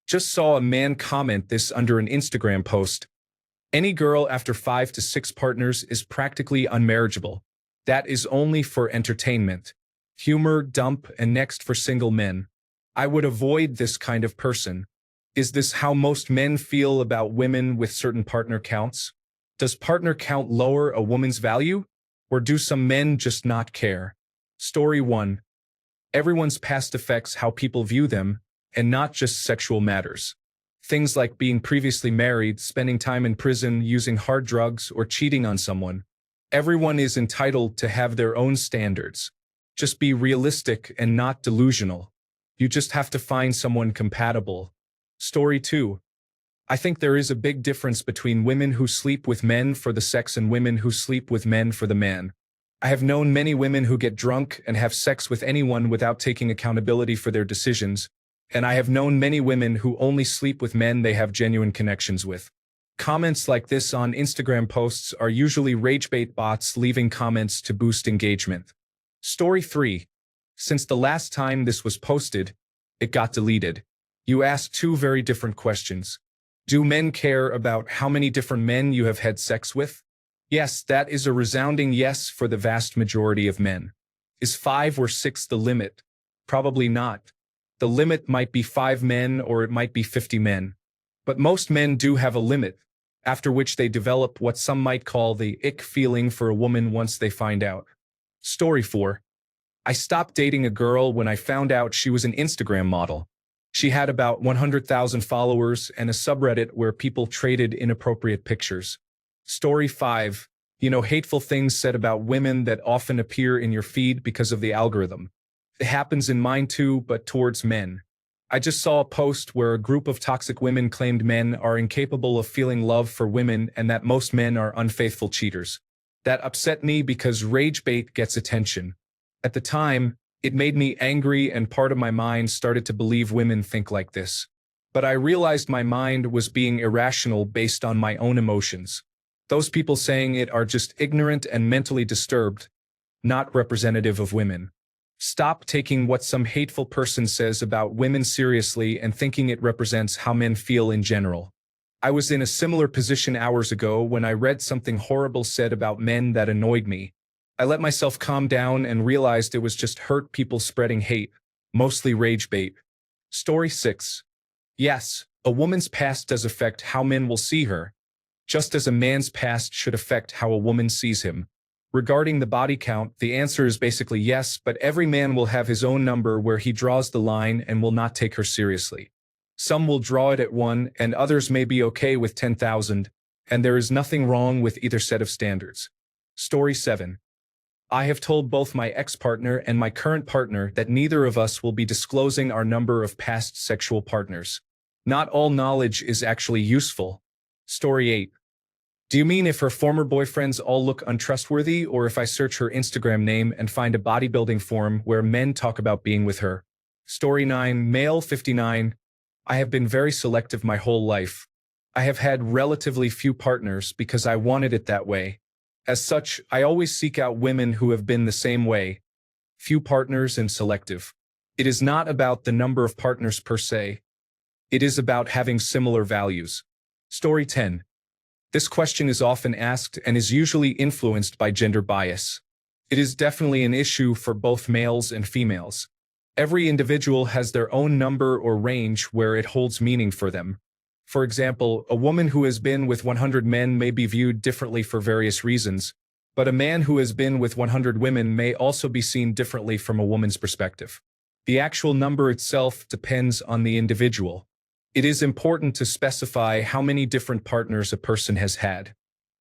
Just saw a man comment this under an Instagram post. Any girl after 5 to 6 partners is practically unmarriageable. That is only for entertainment. Humor, dump, and next for single men. I would avoid this kind of person. Is this how most men feel about women with certain partner counts? Does partner count lower a woman's value? Or do some men just not care? Story 1. Everyone's past affects how people view them, and not just sexual matters. Things like being previously married, spending time in prison, using hard drugs, or cheating on someone. Everyone is entitled to have their own standards. Just be realistic and not delusional. You just have to find someone compatible. Story 2. I think there is a big difference between women who sleep with men for the sex and women who sleep with men for the man. I have known many women who get drunk and have sex with anyone without taking accountability for their decisions, and I have known many women who only sleep with men they have genuine connections with. Comments like this on Instagram posts are usually ragebait bots leaving comments to boost engagement. Story 3. Since the last time this was posted, it got deleted. You asked two very different questions. Do men care about how many different men you have had sex with? Yes, that is a resounding yes for the vast majority of men. Is 5 or 6 the limit? Probably not. The limit might be 5 men or it might be 50 men. But most men do have a limit, after which they develop what some might call the ick feeling for a woman once they find out. Story 4. I stopped dating a girl when I found out she was an Instagram model. She had about 100,000 followers and a subreddit where people traded inappropriate pictures. Story 5. Hateful things said about women that often appear in your feed because of the algorithm. It happens in mine too, but towards men. I just saw a post where a group of toxic women claimed men are incapable of feeling love for women and that most men are unfaithful cheaters. That upset me because rage bait gets attention. At the time, it made me angry and part of my mind started to believe women think like this. But I realized my mind was being irrational based on my own emotions. Those people saying it are just ignorant and mentally disturbed, not representative of women. Stop taking what some hateful person says about women seriously and thinking it represents how men feel in general. I was in a similar position hours ago when I read something horrible said about men that annoyed me. I let myself calm down and realized it was just hurt people spreading hate, mostly rage bait. Story 6. Yes, a woman's past does affect how men will see her, just as a man's past should affect how a woman sees him. Regarding the body count, the answer is basically yes, but every man will have his own number where he draws the line and will not take her seriously. Some will draw it at 1 and others may be okay with 10,000, and there is nothing wrong with either set of standards. Story 7. I have told both my ex-partner and my current partner that neither of us will be disclosing our number of past sexual partners. Not all knowledge is actually useful. Story 8. Do you mean if her former boyfriends all look untrustworthy, or if I search her Instagram name and find a bodybuilding forum where men talk about being with her? Story 9. Male 59. I have been very selective my whole life. I have had relatively few partners because I wanted it that way. As such, I always seek out women who have been the same way. Few partners and selective. It is not about the number of partners per se. It is about having similar values. Story 10. This question is often asked and is usually influenced by gender bias. It is definitely an issue for both males and females. Every individual has their own number or range where it holds meaning for them. For example, a woman who has been with 100 men may be viewed differently for various reasons, but a man who has been with 100 women may also be seen differently from a woman's perspective. The actual number itself depends on the individual. It is important to specify how many different partners a person has had.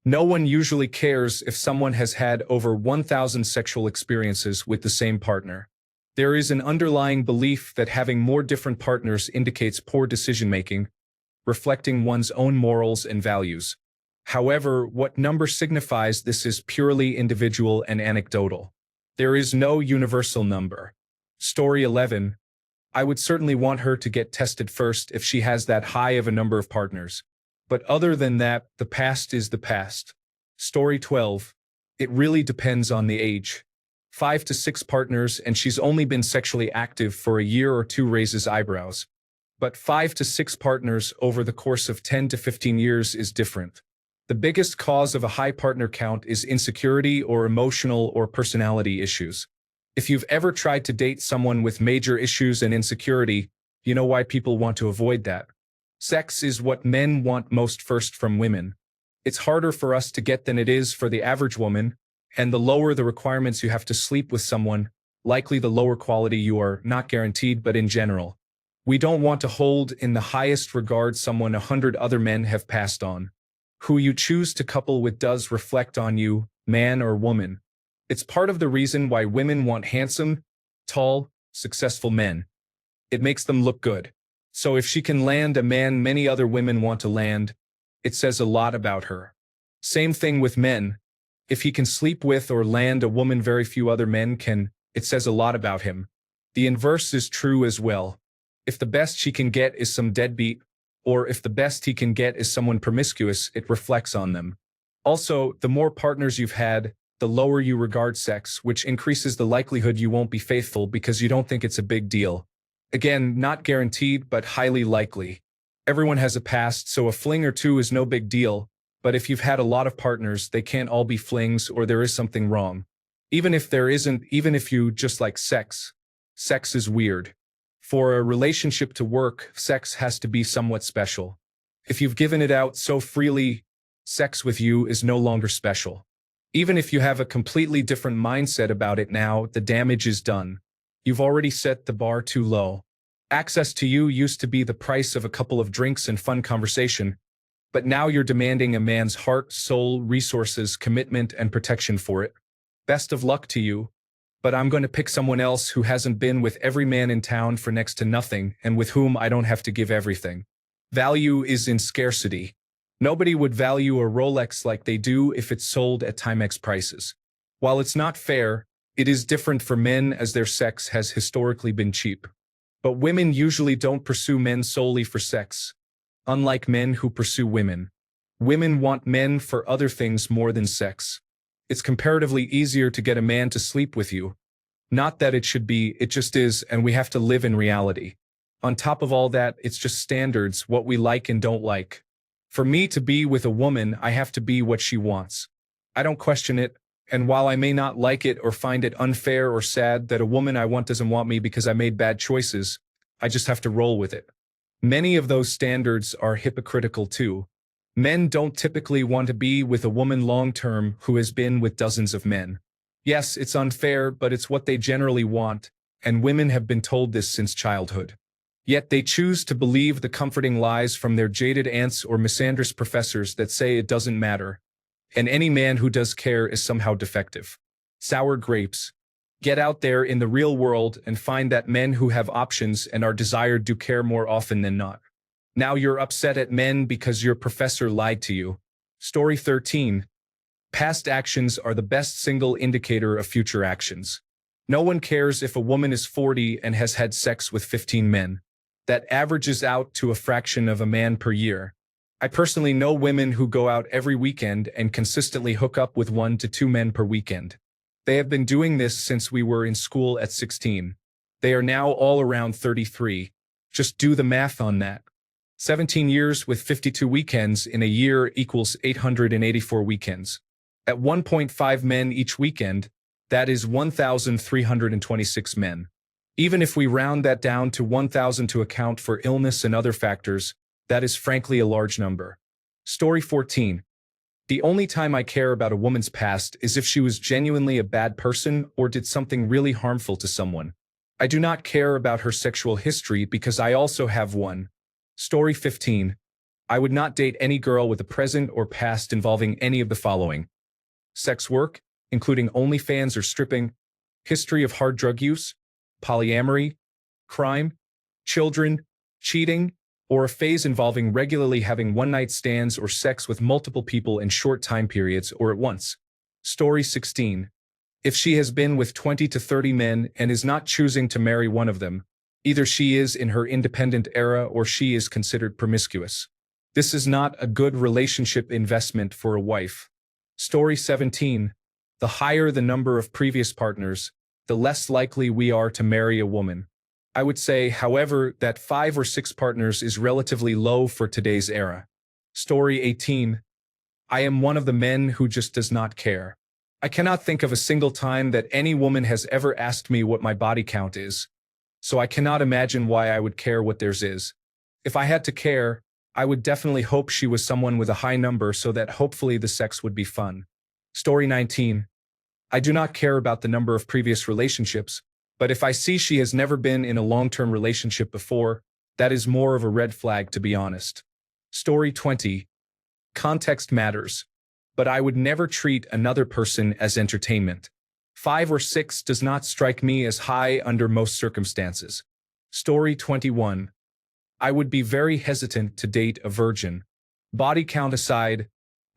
No one usually cares if someone has had over 1,000 sexual experiences with the same partner. There is an underlying belief that having more different partners indicates poor decision-making, reflecting one's own morals and values. However, what number signifies this is purely individual and anecdotal. There is no universal number. Story 11. I would certainly want her to get tested first if she has that high of a number of partners. But other than that, the past is the past. Story 12. It really depends on the age. 5 to 6 partners and she's only been sexually active for a year or two raises eyebrows. But 5 to 6 partners over the course of 10 to 15 years is different. The biggest cause of a high partner count is insecurity or emotional or personality issues. If you've ever tried to date someone with major issues and insecurity, you know why people want to avoid that. Sex is what men want most first from women. It's harder for us to get than it is for the average woman, and the lower the requirements you have to sleep with someone, likely the lower quality you are, not guaranteed but in general. We don't want to hold in the highest regard someone 100 other men have passed on. Who you choose to couple with does reflect on you, man or woman. It's part of the reason why women want handsome, tall, successful men. It makes them look good. So if she can land a man many other women want to land, it says a lot about her. Same thing with men. If he can sleep with or land a woman very few other men can, it says a lot about him. The inverse is true as well. If the best she can get is some deadbeat, or if the best he can get is someone promiscuous, it reflects on them. Also, the more partners you've had, the lower you regard sex, which increases the likelihood you won't be faithful because you don't think it's a big deal. Again, not guaranteed, but highly likely. Everyone has a past, so a fling or two is no big deal, but if you've had a lot of partners, they can't all be flings or there is something wrong. Even if there isn't, even if you just like sex, sex is weird. For a relationship to work, sex has to be somewhat special. If you've given it out so freely, sex with you is no longer special. Even if you have a completely different mindset about it now, the damage is done. You've already set the bar too low. Access to you used to be the price of a couple of drinks and fun conversation, but now you're demanding a man's heart, soul, resources, commitment, and protection for it. Best of luck to you. But I'm going to pick someone else who hasn't been with every man in town for next to nothing and with whom I don't have to give everything. Value is in scarcity. Nobody would value a Rolex like they do if it's sold at Timex prices. While it's not fair, it is different for men as their sex has historically been cheap. But women usually don't pursue men solely for sex, unlike men who pursue women. Women want men for other things more than sex. It's comparatively easier to get a man to sleep with you. Not that it should be, it just is, and we have to live in reality. On top of all that, it's just standards, what we like and don't like. For me to be with a woman, I have to be what she wants. I don't question it, and while I may not like it or find it unfair or sad that a woman I want doesn't want me because I made bad choices, I just have to roll with it. Many of those standards are hypocritical too. Men don't typically want to be with a woman long-term who has been with dozens of men. Yes, it's unfair, but it's what they generally want, and women have been told this since childhood. Yet they choose to believe the comforting lies from their jaded aunts or misandrous professors that say it doesn't matter, and any man who does care is somehow defective. Sour grapes. Get out there in the real world and find that men who have options and are desired do care more often than not. Now you're upset at men because your professor lied to you. Story 13. Past actions are the best single indicator of future actions. No one cares if a woman is 40 and has had sex with 15 men. That averages out to a fraction of a man per year. I personally know women who go out every weekend and consistently hook up with 1 to 2 men per weekend. They have been doing this since we were in school at 16. They are now all around 33. Just do the math on that. 17 years with 52 weekends in a year equals 884 weekends. At 1.5 men each weekend, that is 1,326 men. Even if we round that down to 1,000 to account for illness and other factors, that is frankly a large number. Story 14. The only time I care about a woman's past is if she was genuinely a bad person or did something really harmful to someone. I do not care about her sexual history because I also have one. Story 15. I would not date any girl with a present or past involving any of the following: sex work, including OnlyFans or stripping, history of hard drug use, polyamory, crime, children, cheating, or a phase involving regularly having one-night stands or sex with multiple people in short time periods or at once. Story 16. If she has been with 20 to 30 men and is not choosing to marry one of them, either she is in her independent era or she is considered promiscuous. This is not a good relationship investment for a wife. Story 17. The higher the number of previous partners, the less likely we are to marry a woman. I would say, however, that 5 or 6 partners is relatively low for today's era. Story 18. I am one of the men who just does not care. I cannot think of a single time that any woman has ever asked me what my body count is, so I cannot imagine why I would care what theirs is. If I had to care, I would definitely hope she was someone with a high number so that hopefully the sex would be fun. Story 19. I do not care about the number of previous relationships, but if I see she has never been in a long-term relationship before, that is more of a red flag, to be honest. Story 20. Context matters, but I would never treat another person as entertainment. 5 or 6 does not strike me as high under most circumstances. Story 21. I would be very hesitant to date a virgin. Body count aside,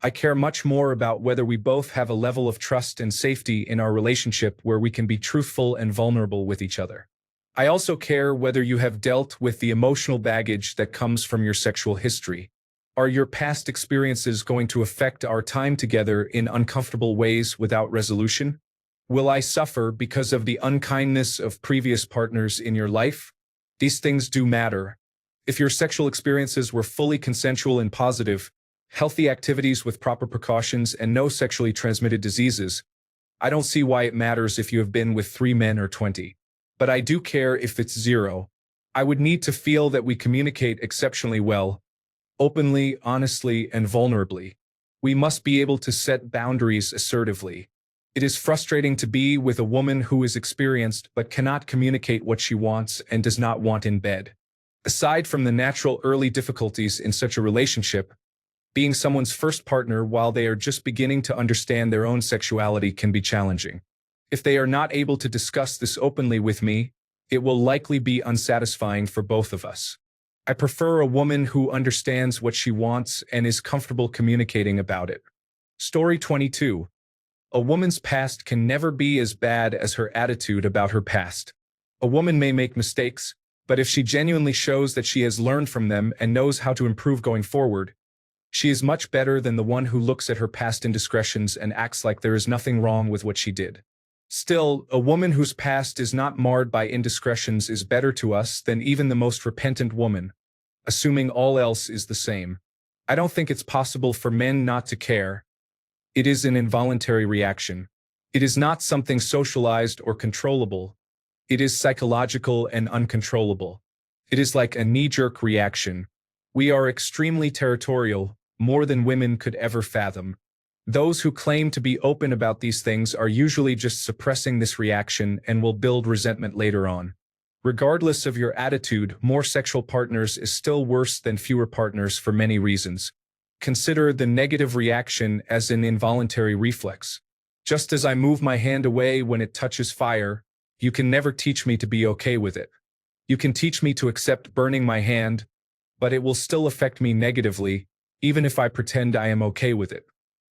I care much more about whether we both have a level of trust and safety in our relationship where we can be truthful and vulnerable with each other. I also care whether you have dealt with the emotional baggage that comes from your sexual history. Are your past experiences going to affect our time together in uncomfortable ways without resolution? Will I suffer because of the unkindness of previous partners in your life? These things do matter. If your sexual experiences were fully consensual and positive, healthy activities with proper precautions and no sexually transmitted diseases, I don't see why it matters if you have been with 3 men or 20. But I do care if it's 0. I would need to feel that we communicate exceptionally well, openly, honestly, and vulnerably. We must be able to set boundaries assertively. It is frustrating to be with a woman who is experienced but cannot communicate what she wants and does not want in bed. Aside from the natural early difficulties in such a relationship, being someone's first partner while they are just beginning to understand their own sexuality can be challenging. If they are not able to discuss this openly with me, it will likely be unsatisfying for both of us. I prefer a woman who understands what she wants and is comfortable communicating about it. Story 22. A woman's past can never be as bad as her attitude about her past. A woman may make mistakes, but if she genuinely shows that she has learned from them and knows how to improve going forward, she is much better than the one who looks at her past indiscretions and acts like there is nothing wrong with what she did. Still, a woman whose past is not marred by indiscretions is better to us than even the most repentant woman, assuming all else is the same. I don't think it's possible for men not to care. It is an involuntary reaction. It is not something socialized or controllable. It is psychological and uncontrollable. It is like a knee-jerk reaction. We are extremely territorial, more than women could ever fathom. Those who claim to be open about these things are usually just suppressing this reaction and will build resentment later on. Regardless of your attitude, more sexual partners is still worse than fewer partners for many reasons. Consider the negative reaction as an involuntary reflex. Just as I move my hand away when it touches fire, you can never teach me to be okay with it. You can teach me to accept burning my hand, but it will still affect me negatively, even if I pretend I am okay with it.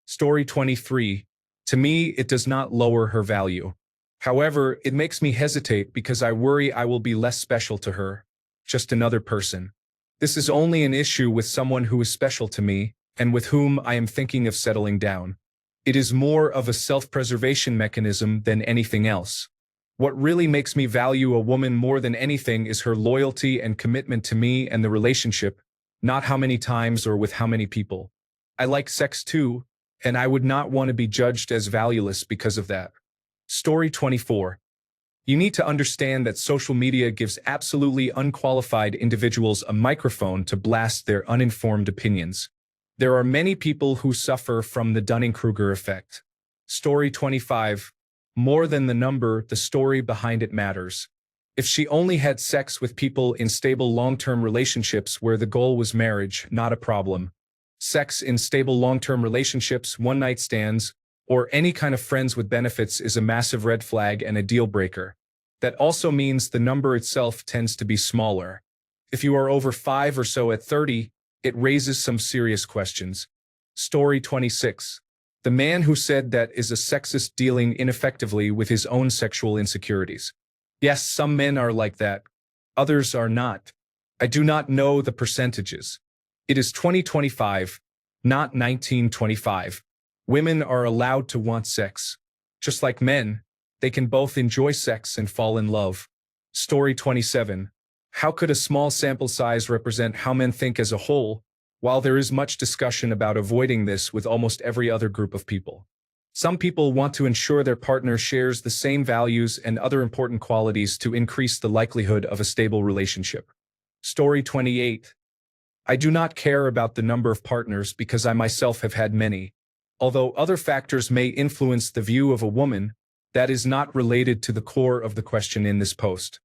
Story 23. To me, it does not lower her value. However, it makes me hesitate because I worry I will be less special to her, just another person. This is only an issue with someone who is special to me and with whom I am thinking of settling down. It is more of a self-preservation mechanism than anything else. What really makes me value a woman more than anything is her loyalty and commitment to me and the relationship, not how many times or with how many people. I like sex too, and I would not want to be judged as valueless because of that. Story 24. You need to understand that social media gives absolutely unqualified individuals a microphone to blast their uninformed opinions. There are many people who suffer from the Dunning-Kruger effect. Story 25. More than the number, the story behind it matters. If she only had sex with people in stable long-term relationships where the goal was marriage, not a problem. Sex in stable long-term relationships, one-night stands, or any kind of friends with benefits is a massive red flag and a deal breaker. That also means the number itself tends to be smaller. If you are over 5 or so at 30, it raises some serious questions. Story 26. The man who said that is a sexist dealing ineffectively with his own sexual insecurities. Yes, some men are like that. Others are not. I do not know the percentages. It is 2025, not 1925. Women are allowed to want sex. Just like men, they can both enjoy sex and fall in love. Story 27. How could a small sample size represent how men think as a whole, while there is much discussion about avoiding this with almost every other group of people? Some people want to ensure their partner shares the same values and other important qualities to increase the likelihood of a stable relationship. Story 28. I do not care about the number of partners because I myself have had many. Although other factors may influence the view of a woman, that is not related to the core of the question in this post.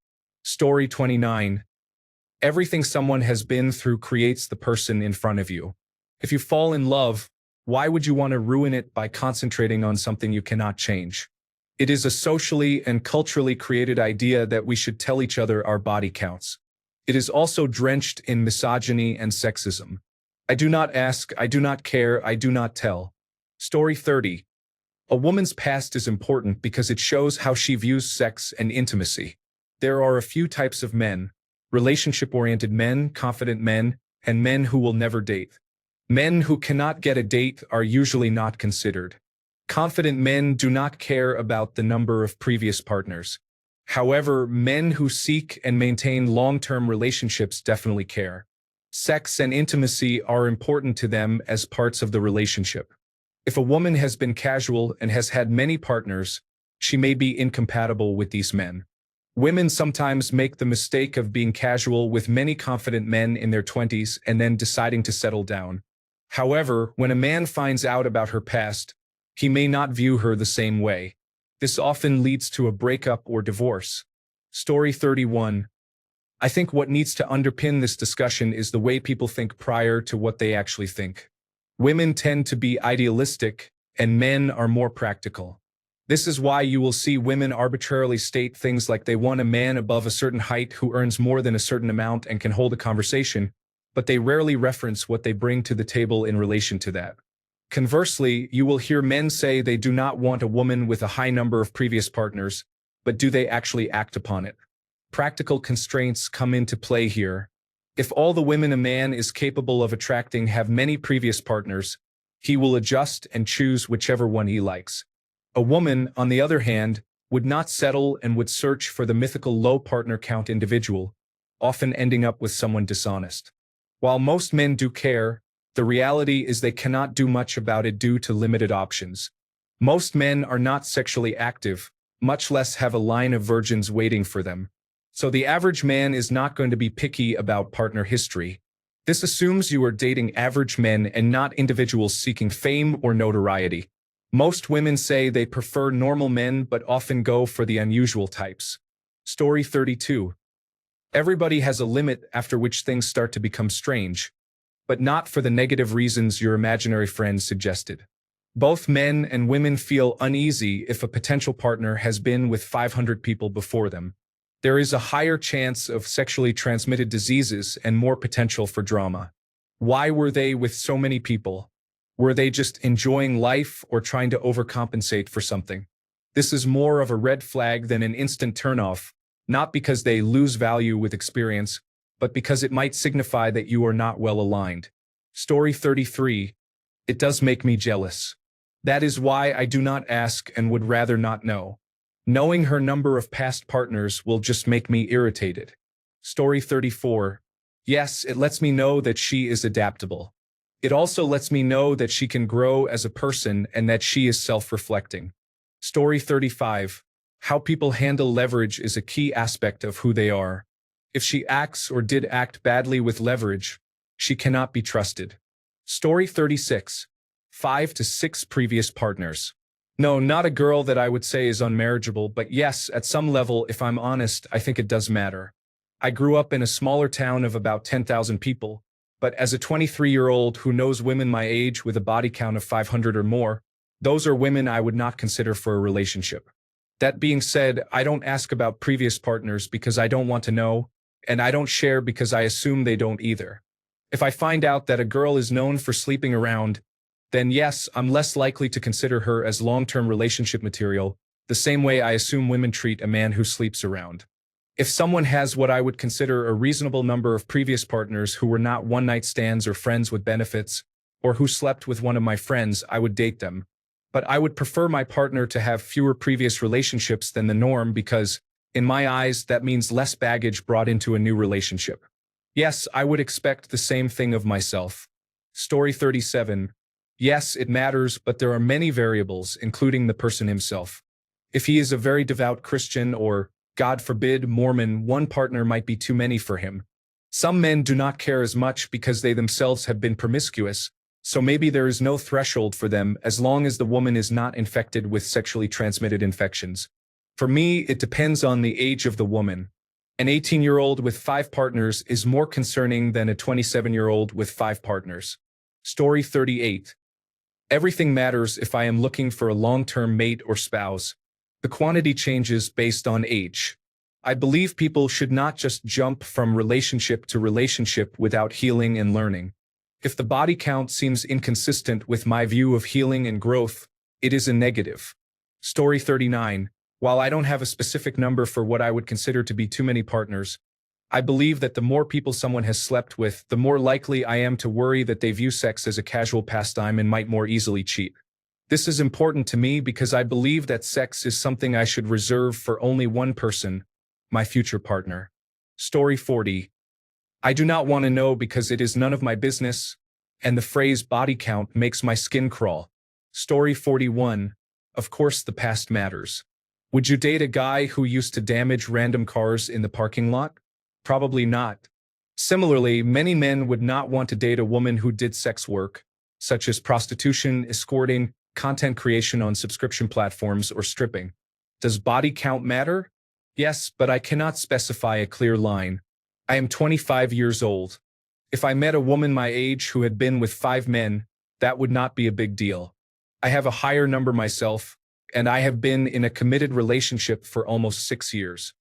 Story 29. Everything someone has been through creates the person in front of you. If you fall in love, why would you want to ruin it by concentrating on something you cannot change? It is a socially and culturally created idea that we should tell each other our body counts. It is also drenched in misogyny and sexism. I do not ask, I do not care, I do not tell. Story 30. A woman's past is important because it shows how she views sex and intimacy. There are a few types of men: relationship-oriented men, confident men, and men who will never date. Men who cannot get a date are usually not considered. Confident men do not care about the number of previous partners. However, men who seek and maintain long-term relationships definitely care. Sex and intimacy are important to them as parts of the relationship. If a woman has been casual and has had many partners, she may be incompatible with these men. Women sometimes make the mistake of being casual with many confident men in their 20s and then deciding to settle down. However, when a man finds out about her past, he may not view her the same way. This often leads to a breakup or divorce. Story 31. I think what needs to underpin this discussion is the way people think prior to what they actually think. Women tend to be idealistic, and men are more practical. This is why you will see women arbitrarily state things like they want a man above a certain height who earns more than a certain amount and can hold a conversation, but they rarely reference what they bring to the table in relation to that. Conversely, you will hear men say they do not want a woman with a high number of previous partners, but do they actually act upon it? Practical constraints come into play here. If all the women a man is capable of attracting have many previous partners, he will adjust and choose whichever one he likes. A woman, on the other hand, would not settle and would search for the mythical low partner count individual, often ending up with someone dishonest. While most men do care, the reality is they cannot do much about it due to limited options. Most men are not sexually active, much less have a line of virgins waiting for them. So the average man is not going to be picky about partner history. This assumes you are dating average men and not individuals seeking fame or notoriety. Most women say they prefer normal men but often go for the unusual types. Story 32. Everybody has a limit after which things start to become strange, but not for the negative reasons your imaginary friend suggested. Both men and women feel uneasy if a potential partner has been with 500 people before them. There is a higher chance of sexually transmitted diseases and more potential for drama. Why were they with so many people? Were they just enjoying life or trying to overcompensate for something? This is more of a red flag than an instant turnoff, not because they lose value with experience, but because it might signify that you are not well aligned. Story 33. It does make me jealous. That is why I do not ask and would rather not know. Knowing her number of past partners will just make me irritated. Story 34. Yes, it lets me know that she is adaptable. It also lets me know that she can grow as a person and that she is self-reflecting. Story 35. How people handle leverage is a key aspect of who they are. If she acts or did act badly with leverage, she cannot be trusted. Story 36. 5 to 6 previous partners. No, not a girl that I would say is unmarriageable, but yes, at some level, if I'm honest, I think it does matter. I grew up in a smaller town of about 10,000 people, but as a 23-year-old who knows women my age with a body count of 500 or more, those are women I would not consider for a relationship. That being said, I don't ask about previous partners because I don't want to know, and I don't share because I assume they don't either. If I find out that a girl is known for sleeping around, then yes, I'm less likely to consider her as long-term relationship material, the same way I assume women treat a man who sleeps around. If someone has what I would consider a reasonable number of previous partners who were not one-night stands or friends with benefits, or who slept with one of my friends, I would date them. But I would prefer my partner to have fewer previous relationships than the norm because, In my eyes, that means less baggage brought into a new relationship. Yes, I would expect the same thing of myself. Story 37. Yes, it matters, but there are many variables, including the person himself. If he is a very devout Christian or, God forbid, Mormon, one partner might be too many for him. Some men do not care as much because they themselves have been promiscuous, so maybe there is no threshold for them as long as the woman is not infected with sexually transmitted infections. For me, it depends on the age of the woman. An 18-year-old with 5 partners is more concerning than a 27-year-old with 5 partners. Story 38. Everything matters if I am looking for a long-term mate or spouse. The quantity changes based on age. I believe people should not just jump from relationship to relationship without healing and learning. If the body count seems inconsistent with my view of healing and growth, it is a negative. Story 39. While I don't have a specific number for what I would consider to be too many partners, I believe that the more people someone has slept with, the more likely I am to worry that they view sex as a casual pastime and might more easily cheat. This is important to me because I believe that sex is something I should reserve for only one person, my future partner. Story 40. I do not want to know because it is none of my business, and the phrase body count makes my skin crawl. Story 41. Of course the past matters. Would you date a guy who used to damage random cars in the parking lot? Probably not. Similarly, many men would not want to date a woman who did sex work, such as prostitution, escorting, content creation on subscription platforms, or stripping. Does body count matter? Yes, but I cannot specify a clear line. I am 25 years old. If I met a woman my age who had been with 5 men, that would not be a big deal. I have a higher number myself, and I have been in a committed relationship for almost 6 years.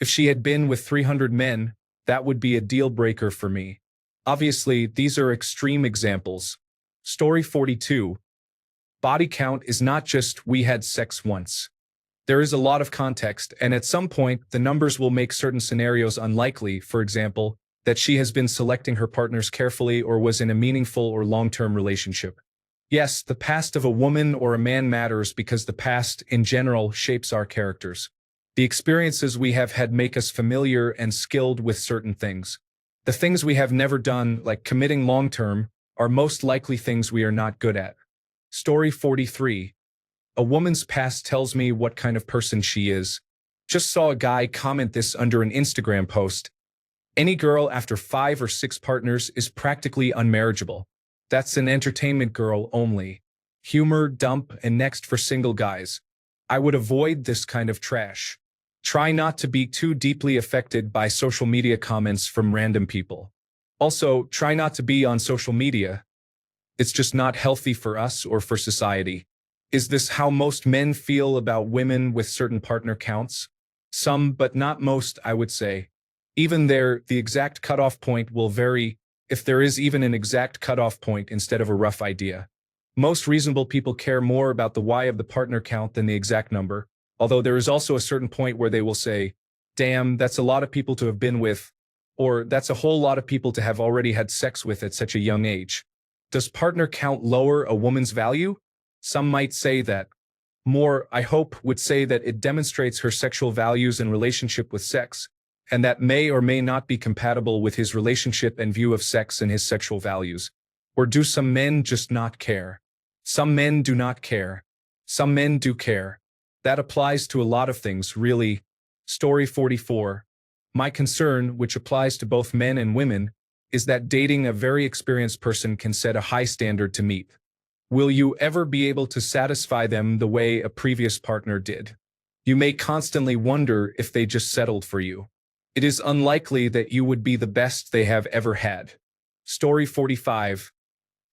If she had been with 300 men, that would be a deal breaker for me. Obviously, these are extreme examples. Story 42. Body count is not just we had sex once. There is a lot of context, and at some point, the numbers will make certain scenarios unlikely, for example, that she has been selecting her partners carefully or was in a meaningful or long-term relationship. Yes, the past of a woman or a man matters because the past, in general, shapes our characters. The experiences we have had make us familiar and skilled with certain things. The things we have never done, like committing long-term, are most likely things we are not good at. Story 43. A woman's past tells me what kind of person she is. Just saw a guy comment this under an Instagram post. Any girl after 5 or 6 partners is practically unmarriageable. That's an entertainment girl only. Humor, dump, and next for single guys. I would avoid this kind of trash. Try not to be too deeply affected by social media comments from random people. Also, try not to be on social media. It's just not healthy for us or for society. Is this how most men feel about women with certain partner counts? Some, but not most, I would say. Even there, the exact cutoff point will vary, if there is even an exact cutoff point instead of a rough idea. Most reasonable people care more about the why of the partner count than the exact number, although there is also a certain point where they will say, damn, that's a lot of people to have been with, or that's a whole lot of people to have already had sex with at such a young age. Does partner count lower a woman's value? Some might say that. More, I hope, would say that it demonstrates her sexual values and relationship with sex, and that may or may not be compatible with his relationship and view of sex and his sexual values. Or do some men just not care? Some men do not care. Some men do care. That applies to a lot of things, really. Story 44. My concern, which applies to both men and women, is that dating a very experienced person can set a high standard to meet. Will you ever be able to satisfy them the way a previous partner did? You may constantly wonder if they just settled for you. It is unlikely that you would be the best they have ever had. Story 45.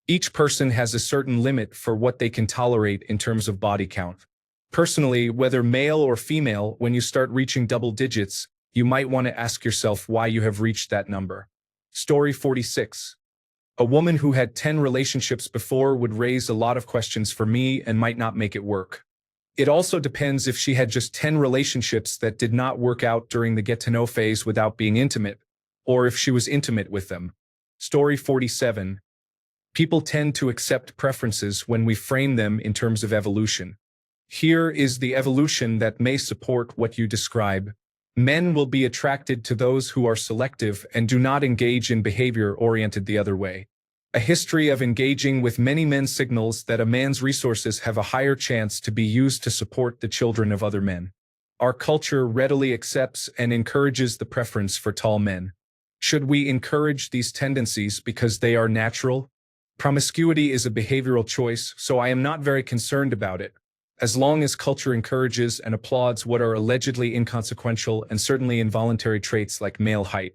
Each person has a certain limit for what they can tolerate in terms of body count. Personally, whether male or female, when you start reaching double digits, you might want to ask yourself why you have reached that number. Story 46. A woman who had 10 relationships before would raise a lot of questions for me and might not make it work. It also depends if she had just 10 relationships that did not work out during the get-to-know phase without being intimate, or if she was intimate with them. Story 47. People tend to accept preferences when we frame them in terms of evolution. Here is the evolution that may support what you describe. Men will be attracted to those who are selective and do not engage in behavior oriented the other way. A history of engaging with many men signals that a man's resources have a higher chance to be used to support the children of other men. Our culture readily accepts and encourages the preference for tall men. Should we encourage these tendencies because they are natural? Promiscuity is a behavioral choice, so I am not very concerned about it, as long as culture encourages and applauds what are allegedly inconsequential and certainly involuntary traits like male height.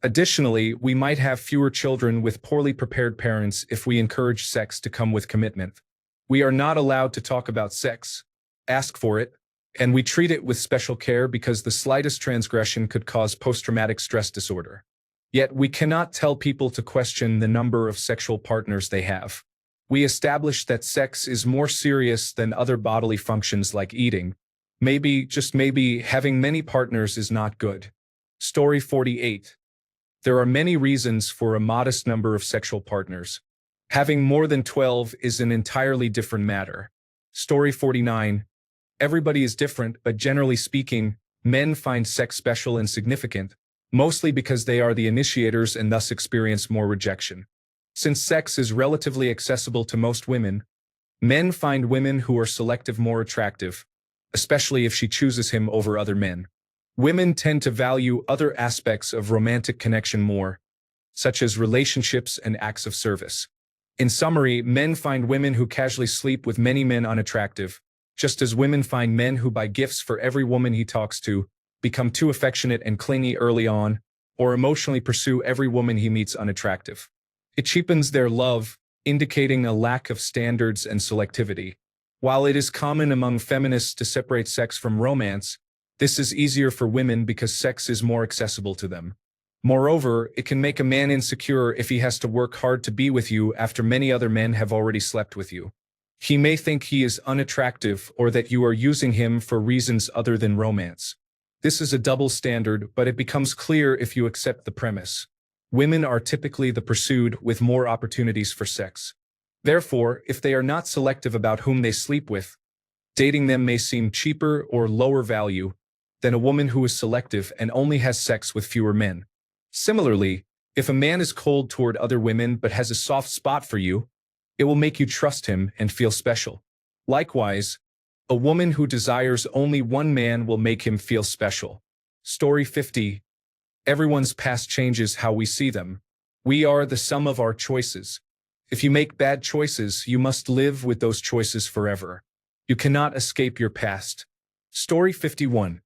Additionally, we might have fewer children with poorly prepared parents if we encourage sex to come with commitment. We are not allowed to talk about sex, ask for it, and we treat it with special care because the slightest transgression could cause post-traumatic stress disorder. Yet we cannot tell people to question the number of sexual partners they have. We establish that sex is more serious than other bodily functions like eating. Maybe, just maybe, having many partners is not good. Story 48. There are many reasons for a modest number of sexual partners. Having more than 12 is an entirely different matter. Story 49. Everybody is different, but generally speaking, men find sex special and significant, mostly because they are the initiators and thus experience more rejection. Since sex is relatively accessible to most women, men find women who are selective more attractive, especially if she chooses him over other men. Women tend to value other aspects of romantic connection more, such as relationships and acts of service. In summary, men find women who casually sleep with many men unattractive, just as women find men who buy gifts for every woman he talks to, become too affectionate and clingy early on, or emotionally pursue every woman he meets unattractive. It cheapens their love, indicating a lack of standards and selectivity. While it is common among feminists to separate sex from romance, this is easier for women because sex is more accessible to them. Moreover, it can make a man insecure if he has to work hard to be with you after many other men have already slept with you. He may think he is unattractive or that you are using him for reasons other than romance. This is a double standard, but it becomes clear if you accept the premise. Women are typically the pursued with more opportunities for sex. Therefore, if they are not selective about whom they sleep with, dating them may seem cheaper or lower value than a woman who is selective and only has sex with fewer men. Similarly, if a man is cold toward other women but has a soft spot for you, it will make you trust him and feel special. Likewise, a woman who desires only one man will make him feel special. Story 50. Everyone's past changes how we see them. We are the sum of our choices. If you make bad choices, you must live with those choices forever. You cannot escape your past. Story 51.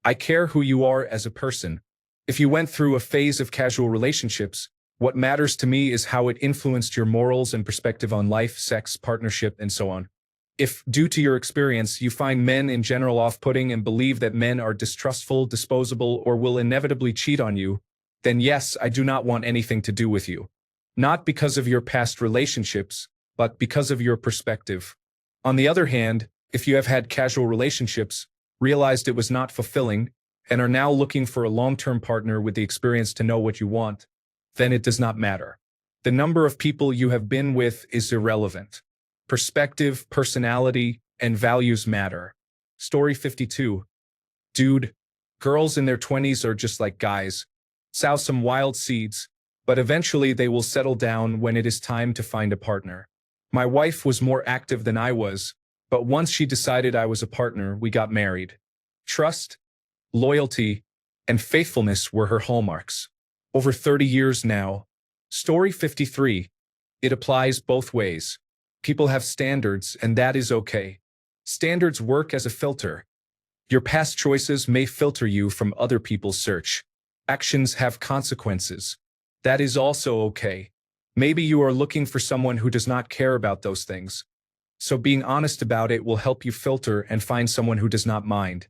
I care who you are as a person. If you went through a phase of casual relationships, what matters to me is how it influenced your morals and perspective on life, sex, partnership, and so on. If, due to your experience, you find men in general off-putting and believe that men are distrustful, disposable, or will inevitably cheat on you, then yes, I do not want anything to do with you. Not because of your past relationships, but because of your perspective. On the other hand, if you have had casual relationships, realized it was not fulfilling, and are now looking for a long-term partner with the experience to know what you want, then it does not matter. The number of people you have been with is irrelevant. Perspective, personality, and values matter. Story 52. Dude, girls in their 20s are just like guys. Sow some wild seeds, but eventually they will settle down when it is time to find a partner. My wife was more active than I was, but once she decided I was a partner, we got married. Trust, loyalty, and faithfulness were her hallmarks. Over 30 years now. Story 53. It applies both ways. People have standards, and that is okay. Standards work as a filter. Your past choices may filter you from other people's search. Actions have consequences. That is also okay. Maybe you are looking for someone who does not care about those things. So being honest about it will help you filter and find someone who does not mind.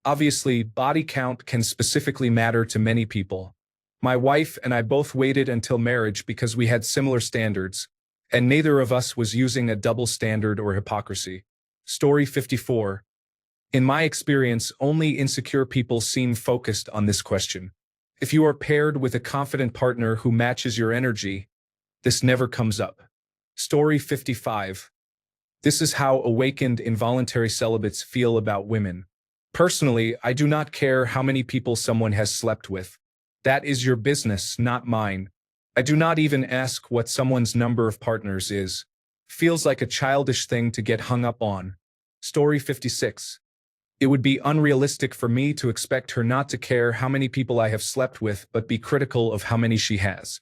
Obviously, body count can specifically matter to many people. My wife and I both waited until marriage because we had similar standards, and neither of us was using a double standard or hypocrisy. Story 54. In my experience, only insecure people seem focused on this question. If you are paired with a confident partner who matches your energy, this never comes up. Story 55. This is how awakened involuntary celibates feel about women. Personally, I do not care how many people someone has slept with. That is your business, not mine. I do not even ask what someone's number of partners is. Feels like a childish thing to get hung up on. Story 56. It would be unrealistic for me to expect her not to care how many people I have slept with but be critical of how many she has.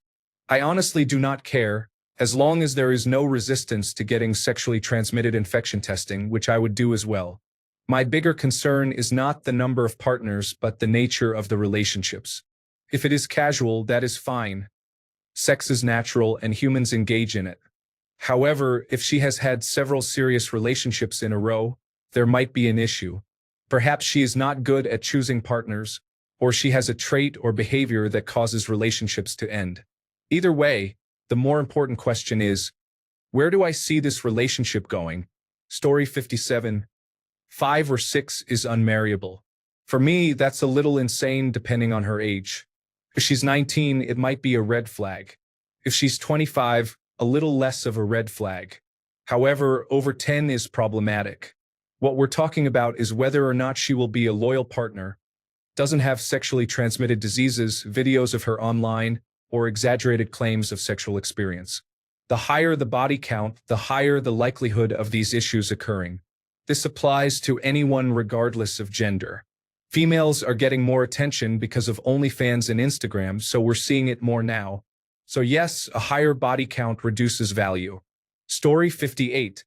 I honestly do not care, as long as there is no resistance to getting sexually transmitted infection testing, which I would do as well. My bigger concern is not the number of partners but the nature of the relationships. If it is casual, that is fine. Sex is natural and humans engage in it. However, if she has had several serious relationships in a row, there might be an issue. Perhaps she is not good at choosing partners, or she has a trait or behavior that causes relationships to end. Either way, the more important question is, where do I see this relationship going? Story 57. 5 or 6 is unmarriable. For me, that's a little insane depending on her age. If she's 19, it might be a red flag. If she's 25, a little less of a red flag. However, over 10 is problematic. What we're talking about is whether or not she will be a loyal partner, doesn't have sexually transmitted diseases, videos of her online, or exaggerated claims of sexual experience. The higher the body count, the higher the likelihood of these issues occurring. This applies to anyone regardless of gender. Females are getting more attention because of OnlyFans and Instagram, so we're seeing it more now. So yes, a higher body count reduces value. Story 58.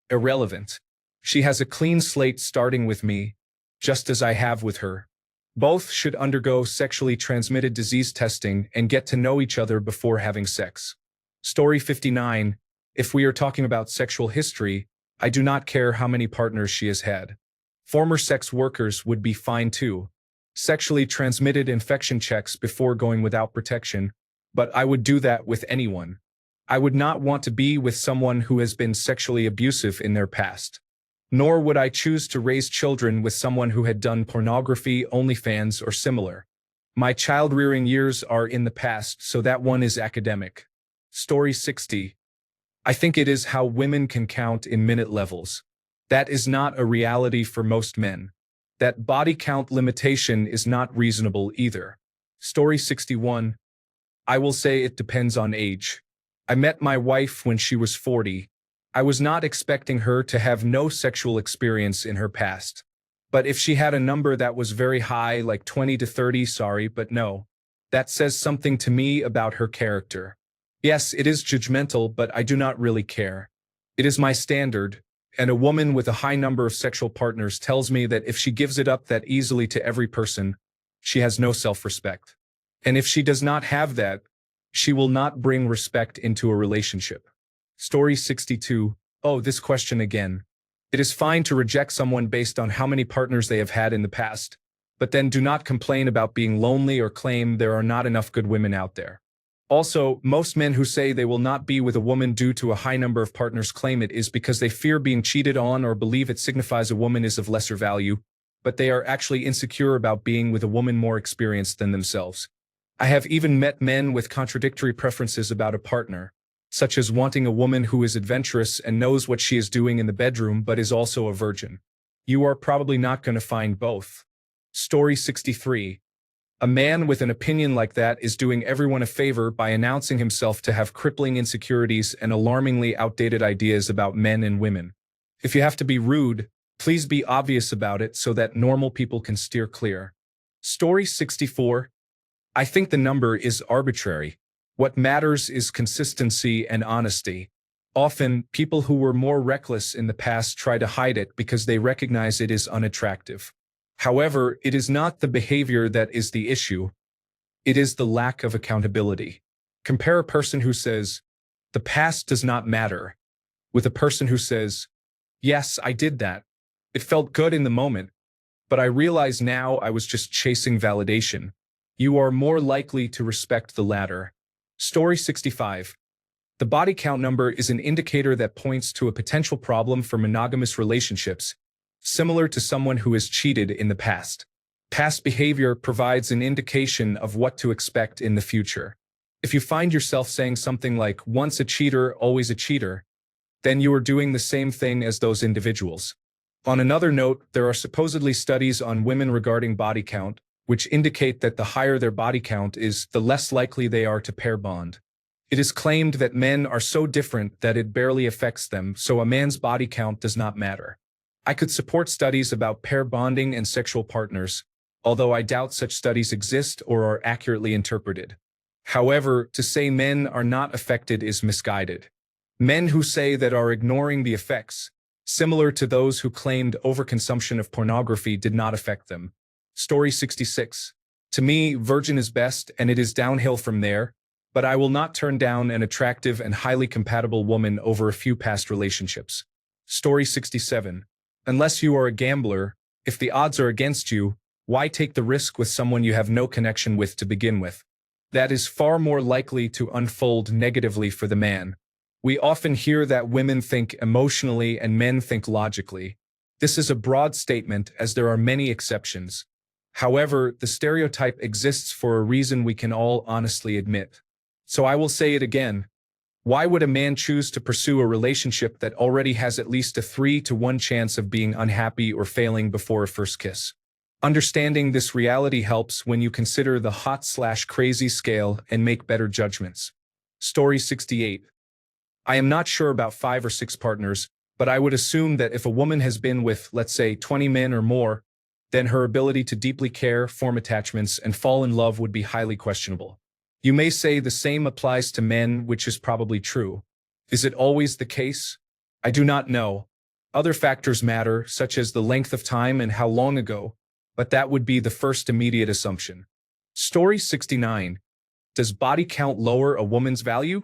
Irrelevant. She has a clean slate starting with me, just as I have with her. Both should undergo sexually transmitted disease testing and get to know each other before having sex. Story 59. If we are talking about sexual history, I do not care how many partners she has had. Former sex workers would be fine too. Sexually transmitted infection checks before going without protection, but I would do that with anyone. I would not want to be with someone who has been sexually abusive in their past. Nor would I choose to raise children with someone who had done pornography, OnlyFans, or similar. My child-rearing years are in the past, so that one is academic. Story 60. I think it is how women can count in minute levels. That is not a reality for most men. That body count limitation is not reasonable either. Story 61. I will say it depends on age. I met my wife when she was 40. I was not expecting her to have no sexual experience in her past. But if she had a number that was very high, like 20 to 30, sorry, but no. That says something to me about her character. Yes, it is judgmental, but I do not really care. It is my standard, and a woman with a high number of sexual partners tells me that if she gives it up that easily to every person, she has no self-respect. And if she does not have that, she will not bring respect into a relationship. Story 62. Oh, this question again. It is fine to reject someone based on how many partners they have had in the past, but then do not complain about being lonely or claim there are not enough good women out there. Also, most men who say they will not be with a woman due to a high number of partners claim it is because they fear being cheated on or believe it signifies a woman is of lesser value, but they are actually insecure about being with a woman more experienced than themselves. I have even met men with contradictory preferences about a partner, such as wanting a woman who is adventurous and knows what she is doing in the bedroom but is also a virgin. You are probably not going to find both. Story 63. A man with an opinion like that is doing everyone a favor by announcing himself to have crippling insecurities and alarmingly outdated ideas about men and women. If you have to be rude, please be obvious about it so that normal people can steer clear. Story 64. I think the number is arbitrary. What matters is consistency and honesty. Often, people who were more reckless in the past try to hide it because they recognize it is unattractive. However, it is not the behavior that is the issue. It is the lack of accountability. Compare a person who says, "The past does not matter," with a person who says, "Yes, I did that. It felt good in the moment, but I realize now I was just chasing validation." You are more likely to respect the latter. Story 65. The body count number is an indicator that points to a potential problem for monogamous relationships, similar to someone who has cheated in the past. Past behavior provides an indication of what to expect in the future. If you find yourself saying something like, "Once a cheater, always a cheater," then you are doing the same thing as those individuals. On another note, there are supposedly studies on women regarding body count, which indicate that the higher their body count is, the less likely they are to pair bond. It is claimed that men are so different that it barely affects them, so a man's body count does not matter. I could support studies about pair bonding and sexual partners, although I doubt such studies exist or are accurately interpreted. However, to say men are not affected is misguided. Men who say that are ignoring the effects, similar to those who claimed overconsumption of pornography did not affect them. Story 66. To me, virgin is best and it is downhill from there, but I will not turn down an attractive and highly compatible woman over a few past relationships. Story 67. Unless you are a gambler, if the odds are against you, why take the risk with someone you have no connection with to begin with? That is far more likely to unfold negatively for the man. We often hear that women think emotionally and men think logically. This is a broad statement as there are many exceptions. However, the stereotype exists for a reason we can all honestly admit. So I will say it again. Why would a man choose to pursue a relationship that already has at least a 3-to-1 chance of being unhappy or failing before a first kiss? Understanding this reality helps when you consider the hot/crazy scale and make better judgments. Story 68. I am not sure about 5 or 6 partners, but I would assume that if a woman has been with, let's say, 20 men or more, then her ability to deeply care, form attachments, and fall in love would be highly questionable. You may say the same applies to men, which is probably true. Is it always the case? I do not know. Other factors matter, such as the length of time and how long ago, but that would be the first immediate assumption. Story 69. Does body count lower a woman's value?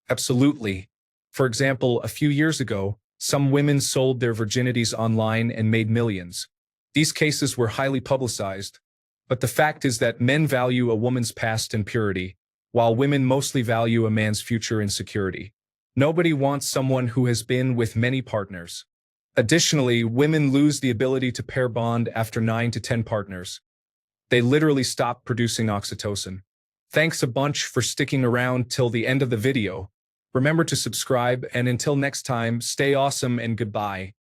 Absolutely. For example, a few years ago, some women sold their virginities online and made millions. These cases were highly publicized, but the fact is that men value a woman's past and purity, while women mostly value a man's future and security. Nobody wants someone who has been with many partners. Additionally, women lose the ability to pair bond after 9 to 10 partners. They literally stop producing oxytocin. Thanks a bunch for sticking around till the end of the video. Remember to subscribe, and until next time, stay awesome and goodbye.